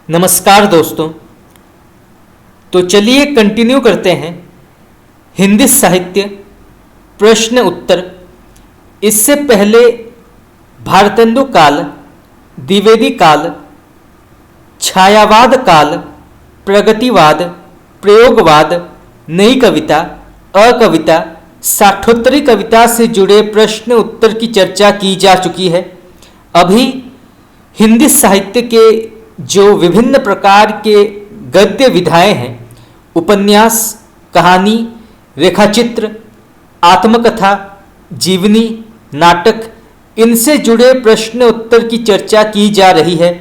नमस्कार दोस्तों। तो चलिए कंटिन्यू करते हैं हिंदी साहित्य प्रश्न उत्तर। इससे पहले भारतेंदु काल, द्विवेदी काल, छायावाद काल, प्रगतिवाद, प्रयोगवाद, नई कविता, अकविता, साठोत्तरी कविता से जुड़े प्रश्न उत्तर की चर्चा की जा चुकी है। अभी हिंदी साहित्य के जो विभिन्न प्रकार के गद्य विधाएं हैं, उपन्यास, कहानी, रेखाचित्र, आत्मकथा, जीवनी, नाटक, इनसे जुड़े प्रश्न उत्तर की चर्चा की जा रही है।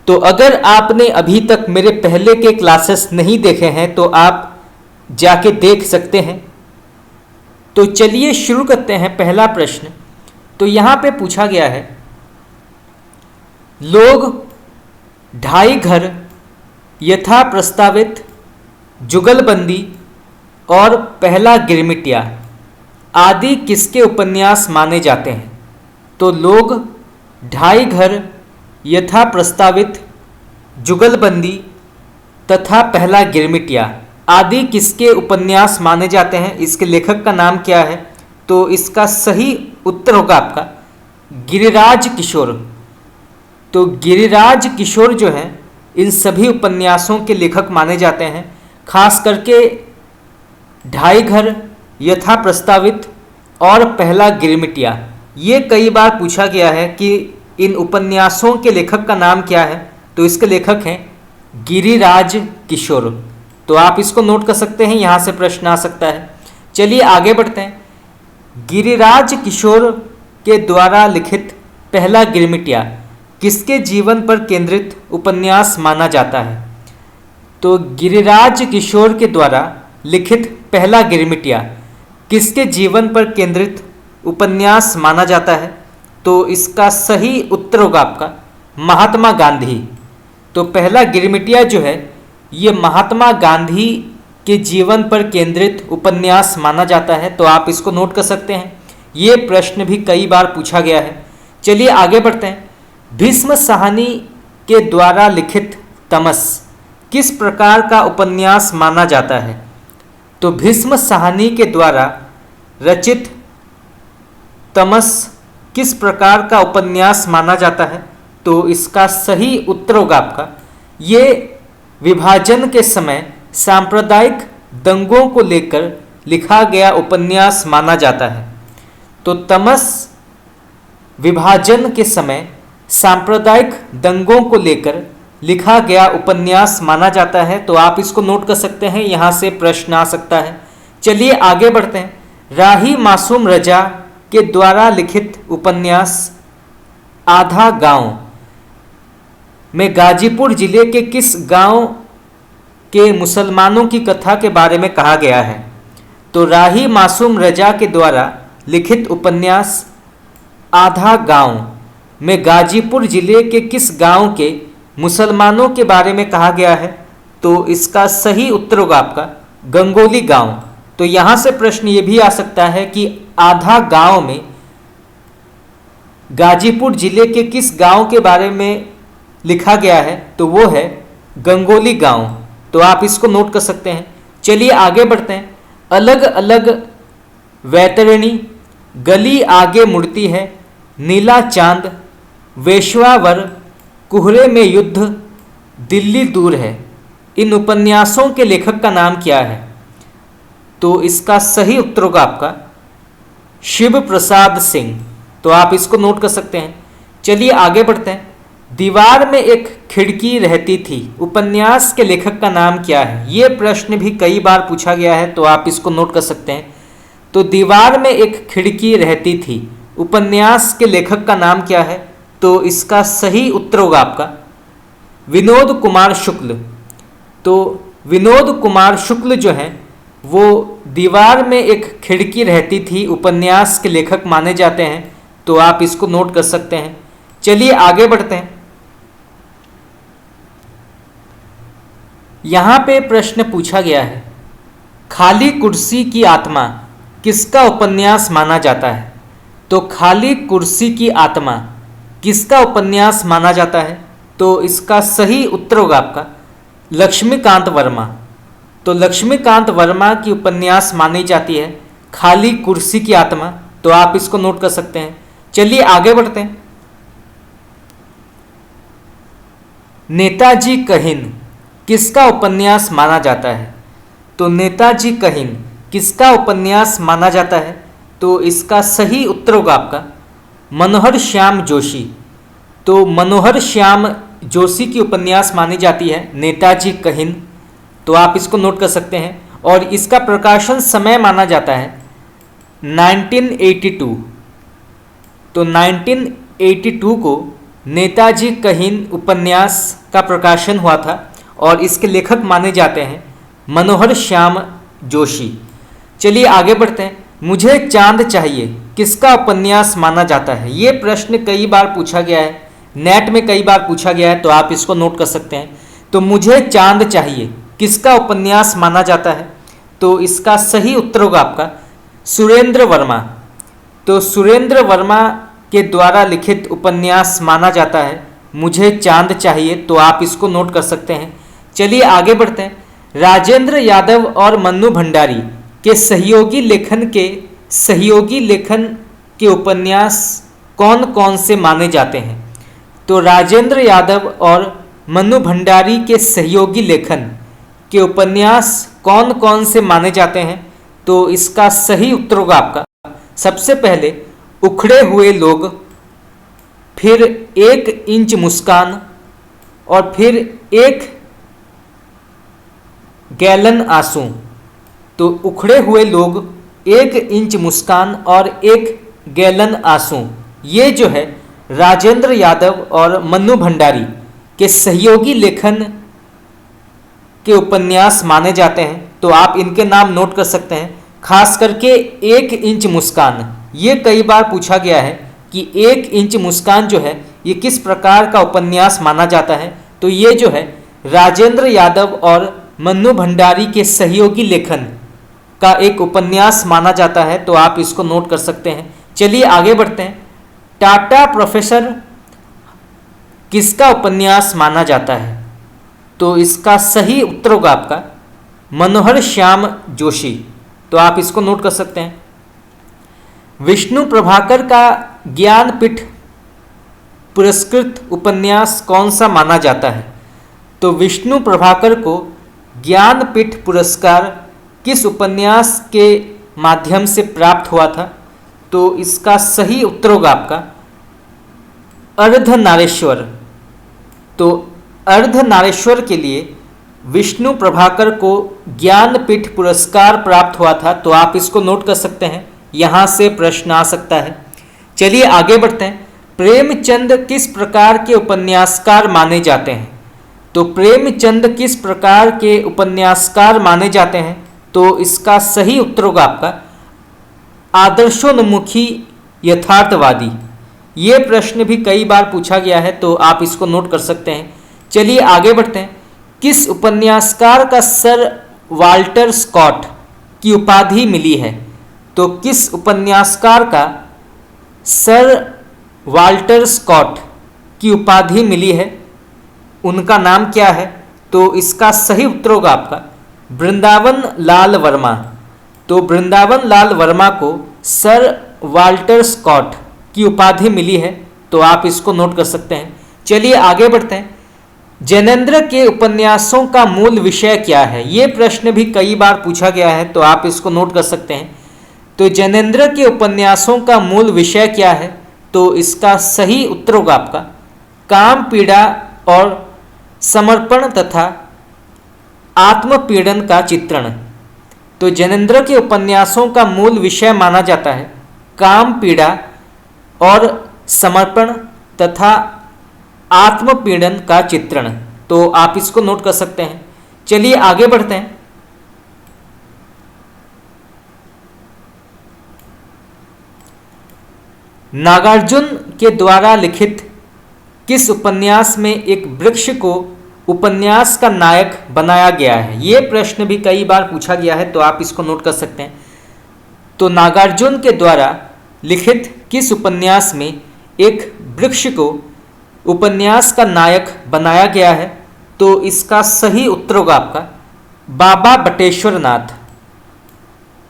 तो अगर आपने अभी तक मेरे पहले के क्लासेस नहीं देखे हैं तो आप जाके देख सकते हैं। तो चलिए शुरू करते हैं। पहला प्रश्न तो यहाँ पे पूछा गया है, लोग ढाई घर, यथा प्रस्तावित, जुगलबंदी और पहला गिरमिटिया आदि किसके उपन्यास माने जाते हैं? तो लोग ढाई घर, यथा प्रस्तावित, जुगलबंदी तथा पहला गिरमिटिया आदि किसके उपन्यास माने जाते हैं? इसके लेखक का नाम क्या है? तो इसका सही उत्तर होगा आपका गिरिराज किशोर। तो गिरिराज किशोर जो हैं इन सभी उपन्यासों के लेखक माने जाते हैं। खास करके ढाई घर, यथा प्रस्तावित और पहला गिरमिटिया, ये कई बार पूछा गया है कि इन उपन्यासों के लेखक का नाम क्या है। तो इसके लेखक हैं गिरिराज किशोर। तो आप इसको नोट कर सकते हैं, यहाँ से प्रश्न आ सकता है। चलिए आगे बढ़ते हैं। गिरिराज किशोर के द्वारा लिखित पहला गिरमिटिया किसके जीवन पर केंद्रित उपन्यास माना जाता है? तो गिरिराज किशोर के द्वारा लिखित पहला गिरमिटिया किसके जीवन पर केंद्रित उपन्यास माना जाता है? तो इसका सही उत्तर होगा आपका महात्मा गांधी। तो पहला गिरमिटिया जो है ये महात्मा गांधी के जीवन पर केंद्रित उपन्यास माना जाता है। तो आप इसको नोट कर सकते हैं, ये प्रश्न भी कई बार पूछा गया है। चलिए आगे बढ़ते हैं। भीष्म साहनी के द्वारा लिखित तमस किस प्रकार का उपन्यास माना जाता है? तो भीष्म साहनी के द्वारा रचित तमस किस प्रकार का उपन्यास माना जाता है? तो इसका सही उत्तर होगा आपका ये विभाजन के समय सांप्रदायिक दंगों को लेकर लिखा गया उपन्यास माना जाता है। तो तमस विभाजन के समय सांप्रदायिक दंगों को लेकर लिखा गया उपन्यास माना जाता है। तो आप इसको नोट कर सकते हैं, यहाँ से प्रश्न आ सकता है। चलिए आगे बढ़ते हैं। राही मासूम रजा के द्वारा लिखित उपन्यास आधा गांव में गाजीपुर जिले के किस गांव के मुसलमानों की कथा के बारे में कहा गया है? तो राही मासूम रजा के द्वारा लिखित उपन्यास आधा गांव में गाजीपुर जिले के किस गांव के मुसलमानों के बारे में कहा गया है? तो इसका सही उत्तर होगा आपका गंगोली गांव। तो यहाँ से प्रश्न ये भी आ सकता है कि आधा गांव में गाजीपुर जिले के किस गांव के बारे में लिखा गया है? तो वो है गंगोली गांव। तो आप इसको नोट कर सकते हैं। चलिए आगे बढ़ते हैं। अलग अलग वैतरणी, गली आगे मुड़ती है, नीला चांद, वेश्वावर, कुहरे में युद्ध, दिल्ली दूर है, इन उपन्यासों के लेखक का नाम क्या है? तो इसका सही उत्तर होगा आपका शिव प्रसाद सिंह। तो आप इसको नोट कर सकते हैं। चलिए आगे बढ़ते हैं। दीवार में एक खिड़की रहती थी उपन्यास के लेखक का नाम क्या है? ये प्रश्न भी कई बार पूछा गया है। तो आप इसको नोट कर सकते हैं। तो दीवार में एक खिड़की रहती थी उपन्यास के लेखक का नाम क्या है? तो इसका सही उत्तर होगा आपका विनोद कुमार शुक्ल। तो विनोद कुमार शुक्ल जो हैं वो दीवार में एक खिड़की रहती थी उपन्यास के लेखक माने जाते हैं। तो आप इसको नोट कर सकते हैं। चलिए आगे बढ़ते हैं। यहाँ पे प्रश्न पूछा गया है, खाली कुर्सी की आत्मा किसका उपन्यास माना जाता है? तो खाली कुर्सी की आत्मा किसका उपन्यास माना जाता है? तो इसका सही उत्तर होगा आपका लक्ष्मीकांत वर्मा। तो लक्ष्मीकांत वर्मा की उपन्यास मानी जाती है खाली कुर्सी की आत्मा। तो आप इसको नोट कर सकते हैं। चलिए आगे बढ़ते हैं। नेताजी कहिन किसका उपन्यास माना जाता है? तो नेताजी कहिन किसका उपन्यास माना जाता है? तो इसका सही उत्तर होगा आपका मनोहर श्याम जोशी। तो मनोहर श्याम जोशी की उपन्यास मानी जाती है नेताजी कहिन। तो आप इसको नोट कर सकते हैं। और इसका प्रकाशन समय माना जाता है 1982। तो 1982 को नेताजी कहिन उपन्यास का प्रकाशन हुआ था और इसके लेखक माने जाते हैं मनोहर श्याम जोशी। चलिए आगे बढ़ते हैं। मुझे चांद चाहिए किसका उपन्यास माना जाता है? ये प्रश्न कई बार पूछा गया है, नेट में कई बार पूछा गया है, तो आप इसको नोट कर सकते हैं। तो मुझे चांद चाहिए किसका उपन्यास माना जाता है? तो इसका सही उत्तर होगा आपका सुरेंद्र वर्मा। तो सुरेंद्र वर्मा के द्वारा लिखित उपन्यास माना जाता है मुझे चांद चाहिए। तो आप इसको नोट कर सकते हैं। चलिए आगे बढ़ते हैं। राजेंद्र यादव और मन्नू भंडारी के सहयोगी लेखन के उपन्यास कौन कौन से माने जाते हैं? तो राजेंद्र यादव और मन्नू भंडारी के सहयोगी लेखन के उपन्यास कौन कौन से माने जाते हैं? तो इसका सही उत्तर होगा आपका सबसे पहले उखड़े हुए लोग, फिर 1 इंच मुस्कान और फिर 1 गैलन आंसू। तो उखड़े हुए लोग, 1 इंच मुस्कान और 1 गैलन आंसू, ये जो है राजेंद्र यादव और मन्नू भंडारी के सहयोगी लेखन के उपन्यास माने जाते हैं। तो आप इनके नाम नोट कर सकते हैं। खास करके 1 इंच मुस्कान, ये कई बार पूछा गया है कि 1 इंच मुस्कान जो है ये किस प्रकार का उपन्यास माना जाता है? तो ये जो है राजेंद्र यादव और मन्नू भंडारी के सहयोगी लेखन का एक उपन्यास माना जाता है। तो आप इसको नोट कर सकते हैं। चलिए आगे बढ़ते हैं। टाटा प्रोफेसर किसका उपन्यास माना जाता है? तो इसका सही उत्तर होगा आपका मनोहर श्याम जोशी। तो आप इसको नोट कर सकते हैं। विष्णु प्रभाकर का ज्ञानपीठ पुरस्कृत उपन्यास कौन सा माना जाता है? तो विष्णु प्रभाकर को ज्ञानपीठ पुरस्कार किस उपन्यास के माध्यम से प्राप्त हुआ था? तो इसका सही उत्तर होगा आपका अर्धनारीश्वर। तो अर्धनारीश्वर के लिए विष्णु प्रभाकर को ज्ञानपीठ पुरस्कार प्राप्त हुआ था। तो आप इसको नोट कर सकते हैं, यहाँ से प्रश्न आ सकता है। चलिए आगे बढ़ते हैं। प्रेमचंद किस प्रकार के उपन्यासकार माने जाते हैं? तो प्रेमचंद किस प्रकार के उपन्यासकार माने जाते हैं? तो इसका सही उत्तर होगा आपका आदर्शोन्मुखी यथार्थवादी। ये प्रश्न भी कई बार पूछा गया है, तो आप इसको नोट कर सकते हैं। चलिए आगे बढ़ते हैं। किस उपन्यासकार का सर वाल्टर स्कॉट की उपाधि मिली है? तो किस उपन्यासकार का सर वाल्टर स्कॉट की उपाधि मिली है? उनका नाम क्या है? तो इसका सही उत्तर होगा आपका वृंदावन लाल वर्मा। तो वृंदावन लाल वर्मा को सर वाल्टर स्कॉट की उपाधि मिली है। तो आप इसको नोट कर सकते हैं। चलिए आगे बढ़ते हैं। जैनेंद्र के उपन्यासों का मूल विषय क्या है? ये प्रश्न भी कई बार पूछा गया है, तो आप इसको नोट कर सकते हैं। तो जैनेंद्र के उपन्यासों का मूल विषय क्या है? तो इसका सही उत्तर होगा आपका काम पीड़ा और समर्पण तथा आत्मपीड़न का चित्रण। तो जैनेंद्र के उपन्यासों का मूल विषय माना जाता है काम पीड़ा और समर्पण तथा आत्मपीड़न का चित्रण। तो आप इसको नोट कर सकते हैं। चलिए आगे बढ़ते हैं। नागार्जुन के द्वारा लिखित किस उपन्यास में एक वृक्ष को उपन्यास का नायक बनाया गया है? ये प्रश्न भी कई बार पूछा गया है, तो आप इसको नोट कर सकते हैं। तो नागार्जुन के द्वारा लिखित किस उपन्यास में एक वृक्ष को उपन्यास का नायक बनाया गया है? तो इसका सही उत्तर होगा आपका बाबा बटेश्वर नाथ।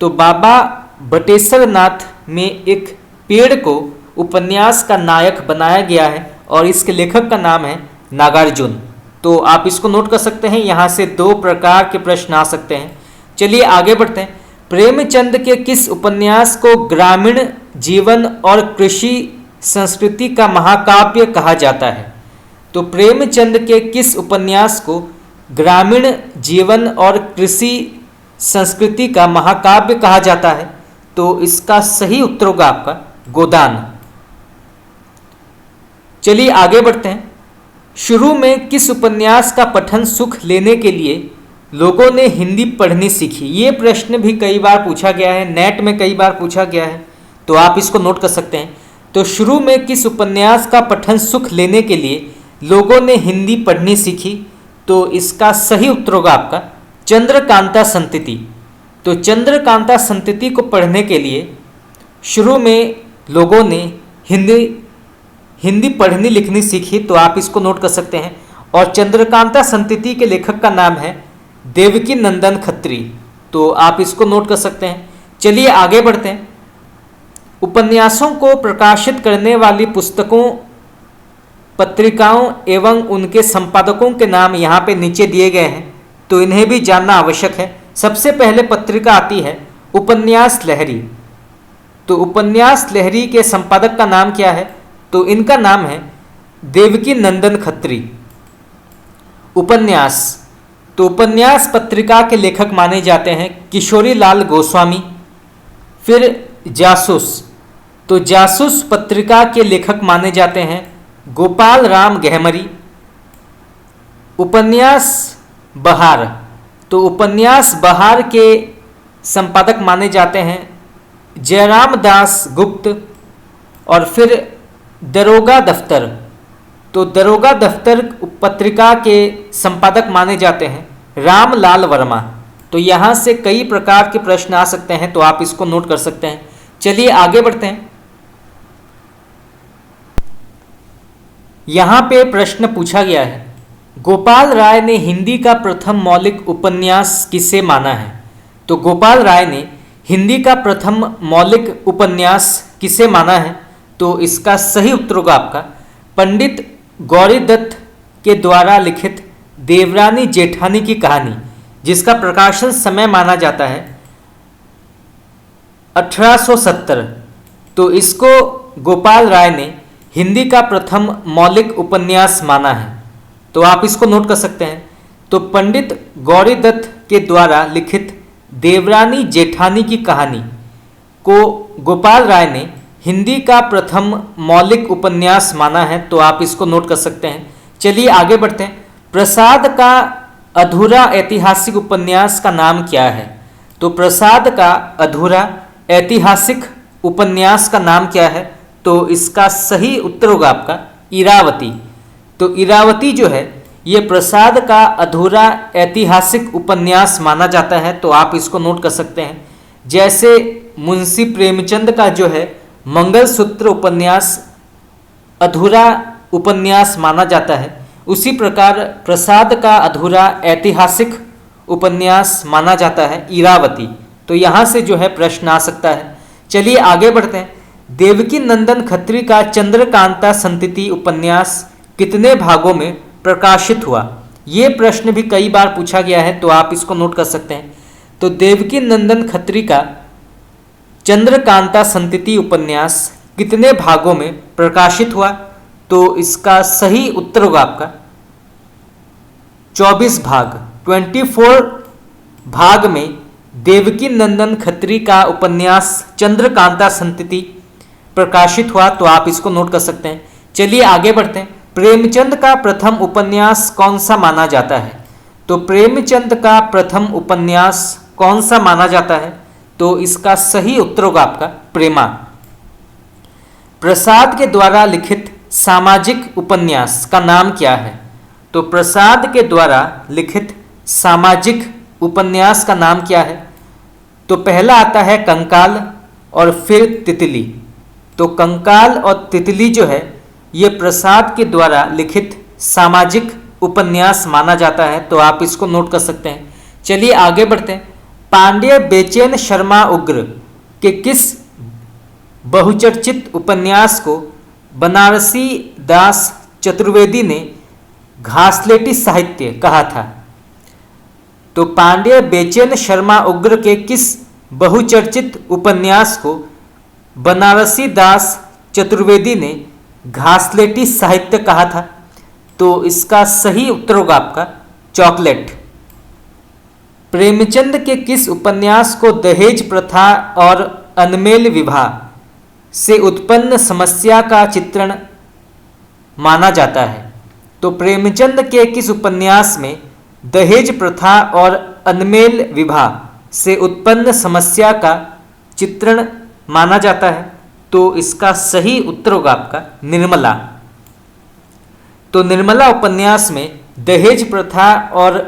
तो बाबा बटेश्वर नाथ में एक पेड़ को उपन्यास का नायक बनाया गया है और इसके लेखक का नाम है नागार्जुन। तो आप इसको नोट कर सकते हैं, यहाँ से दो प्रकार के प्रश्न आ सकते हैं। चलिए आगे बढ़ते हैं। प्रेमचंद के किस उपन्यास को ग्रामीण जीवन और कृषि संस्कृति का महाकाव्य कहा जाता है? तो प्रेमचंद के किस उपन्यास को ग्रामीण जीवन और कृषि संस्कृति का महाकाव्य कहा जाता है? तो इसका सही उत्तर होगा आपका गोदान। चलिए आगे बढ़ते हैं। शुरू में किस उपन्यास का पठन सुख लेने के लिए लोगों ने हिंदी पढ़नी सीखी? ये प्रश्न भी कई बार पूछा गया है, नेट में कई बार पूछा गया है, तो आप इसको नोट कर सकते हैं। तो शुरू में किस उपन्यास का पठन सुख लेने के लिए लोगों ने हिंदी पढ़नी सीखी? तो इसका सही उत्तर होगा आपका चंद्रकांता संतति। तो चंद्रकांता संतति को पढ़ने के लिए शुरू में लोगों ने हिंदी पढ़नी लिखनी सीखी, तो आप इसको नोट कर सकते हैं। और चंद्रकांता संतति के लेखक का नाम है देवकी नंदन खत्री, तो आप इसको नोट कर सकते हैं। चलिए आगे बढ़ते हैं। उपन्यासों को प्रकाशित करने वाली पुस्तकों, पत्रिकाओं एवं उनके संपादकों के नाम यहाँ पे नीचे दिए गए हैं, तो इन्हें भी जानना आवश्यक है। सबसे पहले पत्रिका आती है उपन्यास लहरी। तो उपन्यास लहरी के संपादक का नाम क्या है? तो इनका नाम है देवकी नंदन खत्री। उपन्यास, तो उपन्यास पत्रिका के लेखक माने जाते हैं किशोरी लाल गोस्वामी। फिर जासूस, तो जासूस पत्रिका के लेखक माने जाते हैं गोपाल राम गहमरी। उपन्यास बहार, तो उपन्यास बहार के संपादक माने जाते हैं जयराम दास गुप्त। और फिर दरोगा दफ्तर, तो दरोगा दफ्तर पत्रिका के संपादक माने जाते हैं रामलाल वर्मा। तो यहाँ से कई प्रकार के प्रश्न आ सकते हैं, तो आप इसको नोट कर सकते हैं। चलिए आगे बढ़ते हैं। यहाँ पे प्रश्न पूछा गया है, गोपाल राय ने हिंदी का प्रथम मौलिक उपन्यास किसे माना है? तो गोपाल राय ने हिंदी का प्रथम मौलिक उपन्यास किसे माना है? तो इसका सही उत्तर होगा आपका पंडित गौरी दत्त के द्वारा लिखित देवरानी जेठानी की कहानी, जिसका प्रकाशन समय माना जाता है 1870। तो इसको गोपाल राय ने हिंदी का प्रथम मौलिक उपन्यास माना है, तो आप इसको नोट कर सकते हैं। तो पंडित गौरी दत्त के द्वारा लिखित देवरानी जेठानी की कहानी को गोपाल राय ने हिंदी का प्रथम मौलिक उपन्यास माना है, तो आप इसको नोट कर सकते हैं। चलिए आगे बढ़ते हैं। प्रसाद का अधूरा ऐतिहासिक उपन्यास का नाम क्या है? तो प्रसाद का अधूरा ऐतिहासिक उपन्यास का नाम क्या है? तो इसका सही उत्तर होगा आपका इरावती। तो इरावती जो है ये प्रसाद का अधूरा ऐतिहासिक उपन्यास माना जाता है, तो आप इसको नोट कर सकते हैं। जैसे मुंशी प्रेमचंद का जो है मंगलसूत्र उपन्यास अधूरा उपन्यास माना जाता है, उसी प्रकार प्रसाद का अधूरा ऐतिहासिक उपन्यास माना जाता है इरावती। तो यहाँ से जो है प्रश्न आ सकता है। चलिए आगे बढ़ते हैं। देवकी नंदन खत्री का चंद्रकांता संतति उपन्यास कितने भागों में प्रकाशित हुआ? ये प्रश्न भी कई बार पूछा गया है, तो आप इसको नोट कर सकते हैं। तो देवकी नंदन खत्री का चंद्रकांता संतति उपन्यास कितने भागों में प्रकाशित हुआ? तो इसका सही उत्तर होगा आपका 24 भाग। 24 भाग में देवकी नंदन खत्री का उपन्यास चंद्रकांता संतति प्रकाशित हुआ, तो आप इसको नोट कर सकते हैं। चलिए आगे बढ़ते हैं। प्रेमचंद का प्रथम उपन्यास कौन सा माना जाता है? तो प्रेमचंद का प्रथम उपन्यास कौन सा माना जाता है? तो इसका सही उत्तर होगा आपका प्रेमा। प्रसाद के द्वारा लिखित सामाजिक उपन्यास का नाम क्या है? तो प्रसाद के द्वारा लिखित सामाजिक उपन्यास का नाम क्या है? तो पहला आता है कंकाल और फिर तितली। तो कंकाल और तितली जो है ये प्रसाद के द्वारा लिखित सामाजिक उपन्यास माना जाता है, तो आप इसको नोट कर सकते हैं। चलिए आगे बढ़ते हैं। पांड्य बेचैन शर्मा उग्र के किस बहुचर्चित उपन्यास को बनारसी दास चतुर्वेदी ने घासलेटी साहित्य कहा था? तो पांड्य बेचैन शर्मा उग्र के किस बहुचर्चित उपन्यास को बनारसी दास चतुर्वेदी ने घासलेटी साहित्य कहा था? तो इसका सही उत्तर होगा आपका चॉकलेट। प्रेमचंद के किस उपन्यास को दहेज प्रथा और अनमेल विवाह से उत्पन्न समस्या का चित्रण माना जाता है? तो प्रेमचंद के किस उपन्यास में दहेज प्रथा और अनमेल विवाह से उत्पन्न समस्या का चित्रण माना जाता है? तो इसका सही उत्तर होगा आपका निर्मला। तो निर्मला उपन्यास में दहेज प्रथा और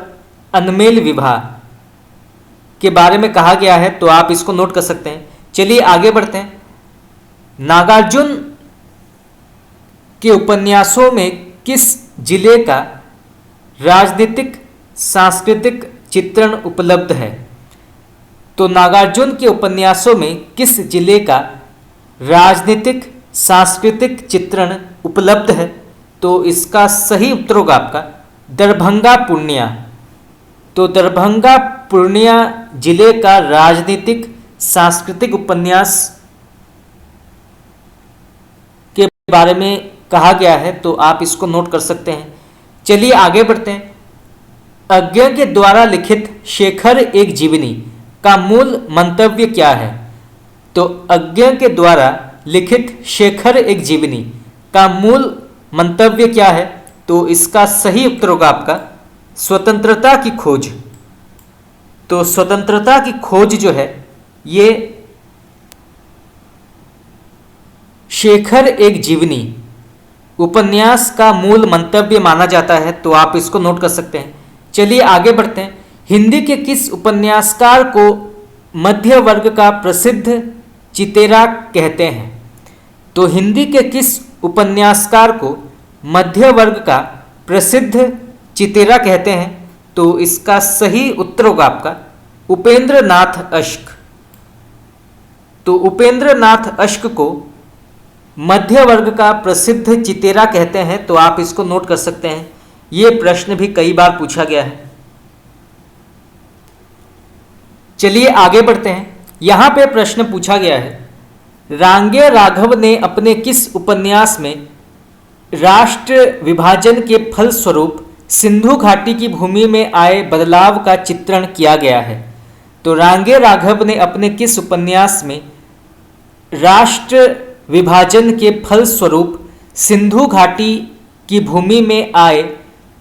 अनमेल विवाह के बारे में कहा गया है, तो आप इसको नोट कर सकते हैं। चलिए आगे बढ़ते हैं। नागार्जुन के उपन्यासों में किस जिले का राजनीतिक सांस्कृतिक चित्रण उपलब्ध है? तो नागार्जुन के उपन्यासों में किस जिले का राजनीतिक सांस्कृतिक चित्रण उपलब्ध है? तो इसका सही उत्तर होगा आपका दरभंगा पूर्णिया। तो दरभंगा पूर्णिया जिले का राजनीतिक सांस्कृतिक उपन्यास के बारे में कहा गया है, तो आप इसको नोट कर सकते हैं। चलिए आगे बढ़ते हैं। अज्ञ के द्वारा लिखित शेखर एक जीवनी का मूल मंतव्य क्या है? तो अज्ञ के द्वारा लिखित शेखर एक जीवनी का मूल मंतव्य क्या है? तो इसका सही उत्तर होगा आपका स्वतंत्रता की खोज। तो स्वतंत्रता की खोज जो है ये शेखर एक जीवनी उपन्यास का मूल मंतव्य माना जाता है, तो आप इसको नोट कर सकते हैं। चलिए आगे बढ़ते हैं। हिंदी के किस उपन्यासकार को मध्य वर्ग का प्रसिद्ध चितेरा कहते हैं? तो हिंदी के किस उपन्यासकार को मध्य वर्ग का प्रसिद्ध चितेरा कहते हैं? तो इसका सही उत्तर होगा आपका उपेंद्र नाथ अश्क। तो उपेंद्र नाथ अश्क को मध्य वर्ग का प्रसिद्ध चितेरा कहते हैं, तो आप इसको नोट कर सकते हैं। ये प्रश्न भी कई बार पूछा गया है। चलिए आगे बढ़ते हैं। यहां पे प्रश्न पूछा गया है, रांगे राघव ने अपने किस उपन्यास में राष्ट्र विभाजन के फलस्वरूप सिंधु घाटी की भूमि में आए बदलाव का चित्रण किया गया है? तो रांगे राघव ने अपने किस उपन्यास में राष्ट्र विभाजन के फलस्वरूप सिंधु घाटी की भूमि में आए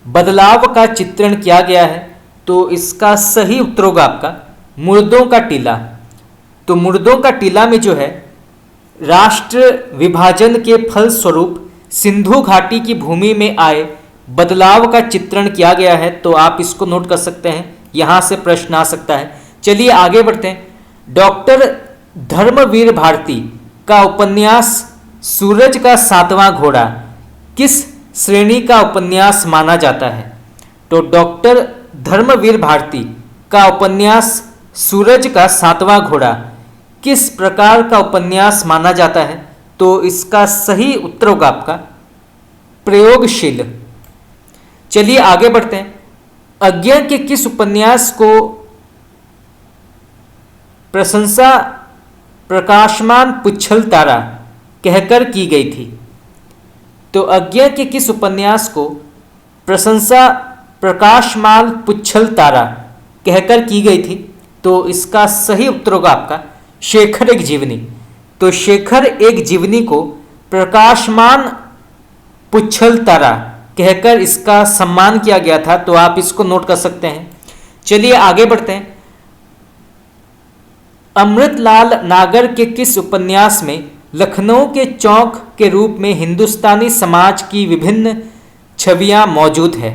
बदलाव का चित्रण किया गया है? तो इसका सही उत्तर होगा आपका मुर्दों का टीला। तो मुर्दों का टीला में जो है राष्ट्र विभाजन के फलस्वरूप सिंधु घाटी की भूमि में आए बदलाव का चित्रण किया गया है, तो आप इसको नोट कर सकते हैं। यहां से प्रश्न आ सकता है। चलिए आगे बढ़ते हैं। डॉक्टर धर्मवीर भारती का उपन्यास सूरज का सातवां घोड़ा किस श्रेणी का उपन्यास माना जाता है? तो डॉक्टर धर्मवीर भारती का उपन्यास सूरज का सातवां घोड़ा किस प्रकार का उपन्यास माना जाता है? तो इसका सही उत्तर होगा आपका प्रयोगशील। चलिए आगे बढ़ते हैं। अज्ञ के किस उपन्यास को प्रशंसा प्रकाशमान पुच्छल तारा कहकर की गई थी? तो अज्ञ के किस उपन्यास को प्रशंसा प्रकाशमान पुच्छल तारा कहकर की गई थी? तो इसका सही उत्तर होगा आपका शेखर एक जीवनी। तो शेखर एक जीवनी को प्रकाशमान पुच्छल तारा कहकर इसका सम्मान किया गया था, तो आप इसको नोट कर सकते हैं। चलिए आगे बढ़ते हैं। अमृतलाल नागर के किस उपन्यास में लखनऊ के चौक के रूप में हिंदुस्तानी समाज की विभिन्न छवियां मौजूद है?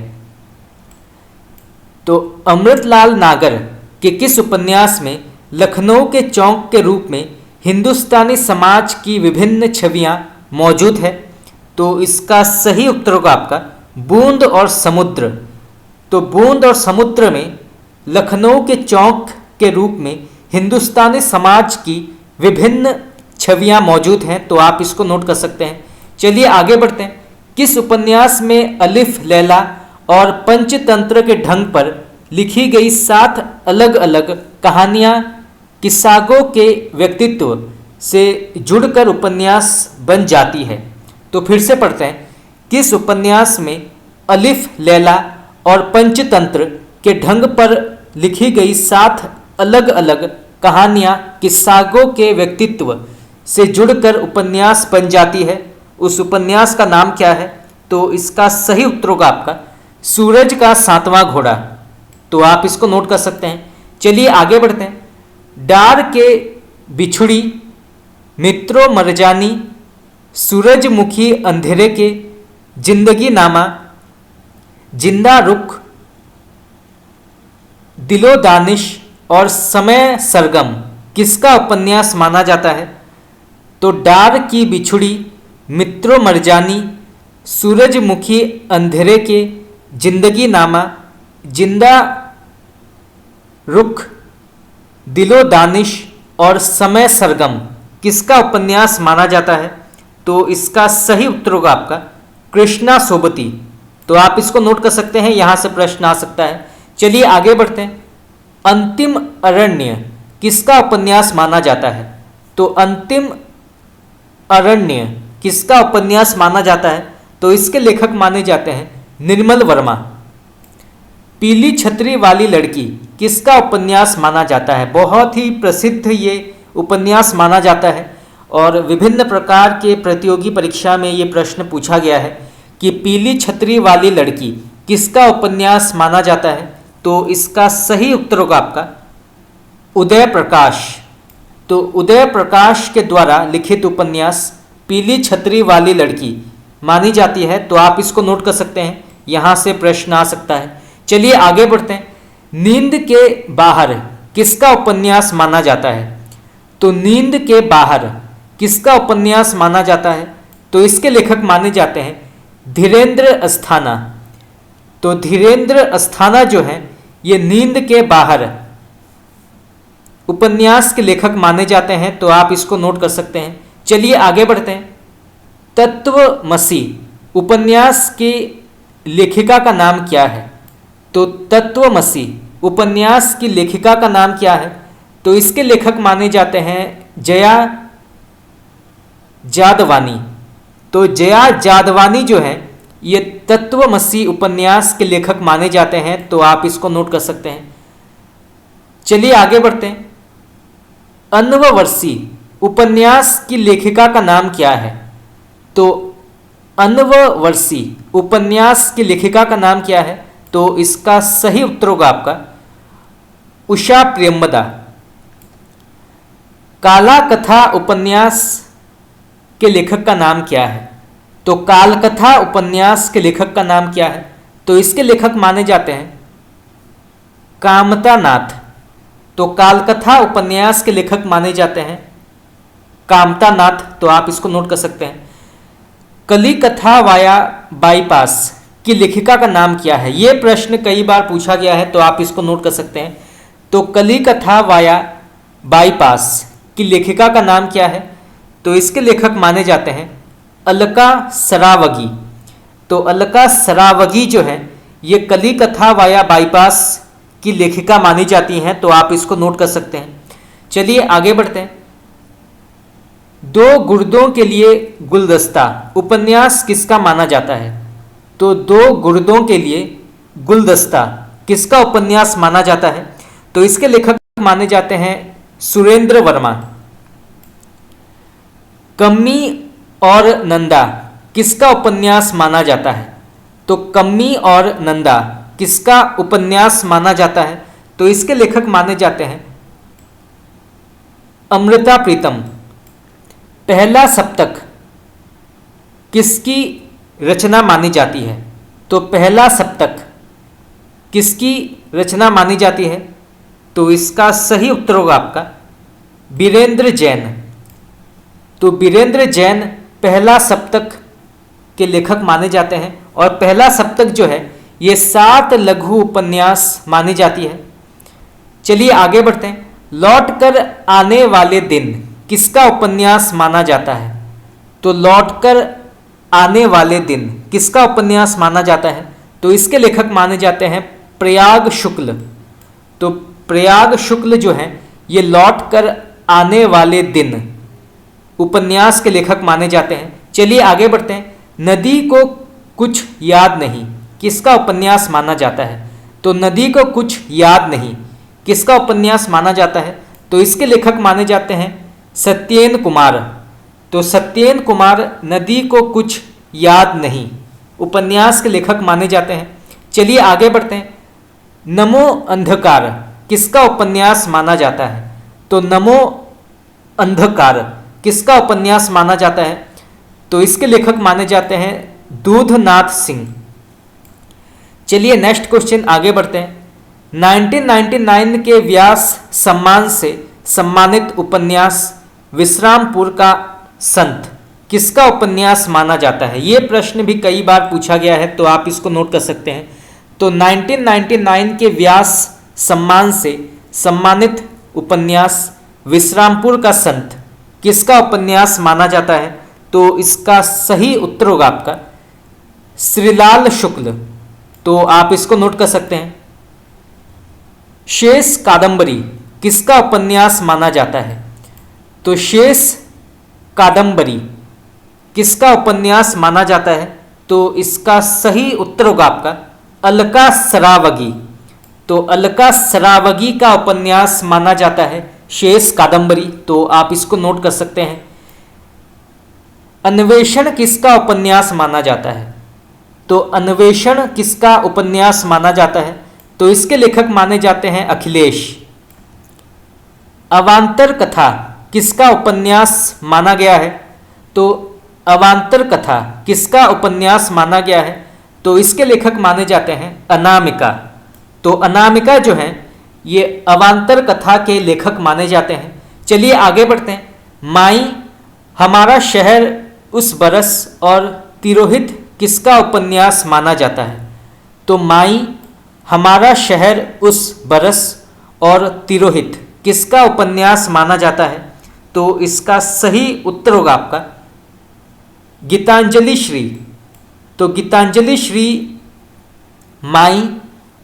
तो अमृतलाल नागर के किस उपन्यास में लखनऊ के चौक के रूप में हिंदुस्तानी समाज की विभिन्न छवियां मौजूद है? तो इसका सही उत्तर होगा आपका बूंद और समुद्र। तो बूंद और समुद्र में लखनऊ के चौक के रूप में हिंदुस्तानी समाज की विभिन्न छवियां मौजूद हैं, तो आप इसको नोट कर सकते हैं। चलिए आगे बढ़ते हैं। किस उपन्यास में अलिफ लैला और पंचतंत्र के ढंग पर लिखी गई 7 अलग अलग कहानियां किस्सागो के व्यक्तित्व से जुड़कर उपन्यास बन जाती है? तो फिर से पढ़ते हैं। किस उपन्यास में अलिफ लैला और पंचतंत्र के ढंग पर लिखी गई 7 अलग अलग कहानियां किस्सागो के व्यक्तित्व से जुड़कर उपन्यास बन जाती है? उस उपन्यास का नाम क्या है? तो इसका सही उत्तर होगा आपका सूरज का 7वां घोड़ा। तो आप इसको नोट कर सकते हैं। चलिए आगे बढ़ते हैं। डार के बिछुड़ी, मित्रों मरजानी, सूरजमुखी अंधेरे के, जिंदगी नामा, जिंदा रुख, दिलो दानिश और समय सरगम किसका उपन्यास माना जाता है? तो डार की बिछुड़ी, मित्रों मरजानी, सूरजमुखी अंधेरे के, जिंदगी नामा, जिंदा रुख, दिलो दानिश और समय सरगम किसका उपन्यास माना जाता है? तो इसका सही उत्तर होगा आपका कृष्णा सोबती। तो आप इसको नोट कर सकते हैं, यहां से प्रश्न आ सकता है। चलिए आगे बढ़ते हैं। अंतिम अरण्य किसका उपन्यास माना जाता है? तो अंतिम अरण्य किसका उपन्यास माना जाता है? तो इसके लेखक माने जाते हैं निर्मल वर्मा। पीली छतरी वाली लड़की किसका उपन्यास माना जाता है? बहुत ही प्रसिद्ध ये उपन्यास माना जाता है और विभिन्न प्रकार के प्रतियोगी परीक्षा में ये प्रश्न पूछा गया है कि पीली छतरी वाली लड़की किसका उपन्यास माना जाता है? तो इसका सही उत्तर होगा आपका उदय प्रकाश। तो उदय प्रकाश के द्वारा लिखित उपन्यास पीली छतरी वाली लड़की मानी जाती है। तो आप इसको नोट कर सकते हैं, यहां से प्रश्न आ सकता है। चलिए आगे बढ़ते हैं। नींद के बाहर किसका उपन्यास माना जाता है? तो नींद के बाहर किसका उपन्यास माना जाता है? तो इसके लेखक माने जाते हैं धीरेन्द्र अस्थाना। तो धीरेन्द्र अस्थाना जो है ये नींद के बाहर उपन्यास के लेखक माने जाते हैं। तो आप इसको नोट कर सकते हैं। चलिए आगे बढ़ते हैं। तत्वमसी उपन्यास की लेखिका का नाम क्या है? तो तत्वमसी उपन्यास की लेखिका का नाम क्या है? तो इसके लेखक माने जाते हैं जया जादवानी। तो जया जादवानी जो है ये तत्वमसी उपन्यास के लेखक माने जाते हैं। तो आप इसको नोट कर सकते हैं। चलिए आगे बढ़ते हैं। अन्ववर्षी उपन्यास की लेखिका का नाम क्या है? तो अन्ववर्षी उपन्यास की लेखिका का नाम क्या है? तो इसका सही उत्तर होगा आपका उषा प्रेमदा। काला कथा उपन्यास के लेखक का नाम क्या है? तो कालकथा उपन्यास के लेखक का नाम क्या है? तो इसके लेखक माने जाते हैं कामता नाथ। तो कालकथा उपन्यास के लेखक माने जाते हैं कामता नाथ। तो आप इसको नोट कर सकते हैं। कली कथा वाया बाईपास की लेखिका का नाम क्या है? यह प्रश्न कई बार पूछा गया है, तो आप इसको नोट कर सकते हैं। तो कली कथा वाया बाईपास की लेखिका का नाम क्या है? तो इसके लेखक माने जाते हैं अलका सरावगी। तो अलका सरावगी जो है ये कली कथा वाया बाईपास की लेखिका मानी जाती हैं। तो आप इसको नोट कर सकते हैं। चलिए आगे बढ़ते हैं। दो गुर्दों के लिए गुलदस्ता उपन्यास किसका माना जाता है? तो दो गुर्दों के लिए गुलदस्ता किसका उपन्यास माना जाता है? तो इसके लेखक माने जाते हैं सुरेंद्र वर्मा। कम्मी और नंदा किसका उपन्यास माना जाता है? तो कम्मी और नंदा किसका उपन्यास माना जाता है? तो इसके लेखक माने जाते हैं अमृता प्रीतम। पहला सप्तक किसकी रचना मानी जाती है? तो पहला सप्तक किसकी रचना मानी जाती है? तो इसका सही उत्तर होगा आपका बीरेंद्र जैन। तो बीरेंद्र जैन पहला सप्तक के लेखक माने जाते हैं। और पहला सप्तक जो है ये 7 लघु उपन्यास मानी जाती है। चलिए आगे बढ़ते हैं। लौट कर आने वाले दिन किसका उपन्यास माना जाता है? तो लौट कर आने वाले दिन किसका उपन्यास माना जाता है? तो इसके लेखक माने जाते हैं प्रयाग शुक्ल। तो प्रयाग शुक्ल जो है ये लौट कर आने वाले दिन उपन्यास के लेखक माने जाते हैं। चलिए आगे बढ़ते हैं। नदी को कुछ याद नहीं किसका उपन्यास माना जाता है? तो नदी को कुछ याद नहीं किसका उपन्यास माना जाता है? तो इसके लेखक माने जाते हैं सत्येन कुमार। तो सत्येन कुमार नदी को कुछ याद नहीं उपन्यास के लेखक माने जाते हैं। चलिए आगे बढ़ते हैं। नमो अंधकार किसका उपन्यास माना जाता है? तो नमो अंधकार किसका उपन्यास माना जाता है? तो इसके लेखक माने जाते हैं दूधनाथ सिंह। चलिए नेक्स्ट क्वेश्चन आगे बढ़ते हैं। 1999 के व्यास सम्मान से सम्मानित उपन्यास विश्रामपुर का संत किसका उपन्यास माना जाता है? ये प्रश्न भी कई बार पूछा गया है, तो आप इसको नोट कर सकते हैं। तो 1999 के व्यास सम्मान से सम्मानित उपन्यास विश्रामपुर का संत किसका उपन्यास माना जाता है? तो इसका सही उत्तर होगा आपका श्रीलाल शुक्ल। तो आप इसको नोट कर सकते हैं। शेष कादंबरी किसका उपन्यास माना जाता है? तो शेष कादंबरी किसका उपन्यास माना जाता है? तो इसका सही उत्तर होगा आपका अलका सरावगी। तो अलका सरावगी का उपन्यास माना जाता है शेष कादंबरी। तो आप इसको नोट कर सकते हैं। अन्वेषण किसका उपन्यास माना जाता है? तो अन्वेषण किसका उपन्यास माना जाता है? तो इसके लेखक माने जाते हैं अखिलेश। अवांतर कथा किसका उपन्यास माना गया है? तो अवांतर कथा किसका उपन्यास माना गया है? तो इसके लेखक माने जाते हैं अनामिका। तो अनामिका जो है ये अवांतर कथा के लेखक माने जाते हैं। चलिए आगे बढ़ते हैं। माई, हमारा शहर उस बरस और तिरोहित किसका उपन्यास माना जाता है? तो माई, हमारा शहर उस बरस और तिरोहित किसका उपन्यास माना जाता है? तो इसका सही उत्तर होगा आपका गीतांजलि श्री। तो गीतांजलि श्री माई,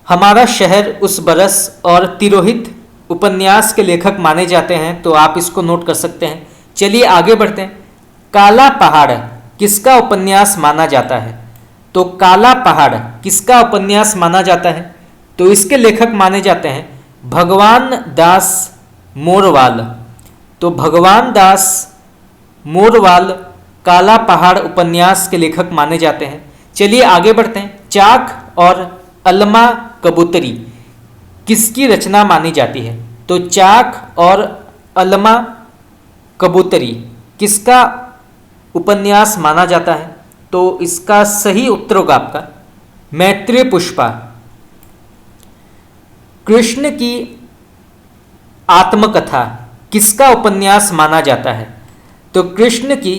हमारा शहर उस बरस और तिरोहित उपन्यास के लेखक माने जाते हैं। तो आप इसको नोट कर सकते हैं। चलिए आगे बढ़ते हैं। काला पहाड़ किसका उपन्यास माना जाता है? तो काला पहाड़ किसका उपन्यास माना जाता है? तो इसके लेखक माने जाते हैं भगवान दास मोरवाल। तो भगवान दास मोरवाल काला पहाड़ उपन्यास के लेखक माने जाते हैं। चलिए आगे बढ़ते हैं। चाक और अलमा कबूतरी किसकी रचना मानी जाती है? तो चाक और अलमा कबूतरी किसका उपन्यास माना जाता है? तो इसका सही उत्तर होगा आपका मैत्रेय पुष्पा। कृष्ण की आत्मकथा किसका उपन्यास माना जाता है? तो कृष्ण की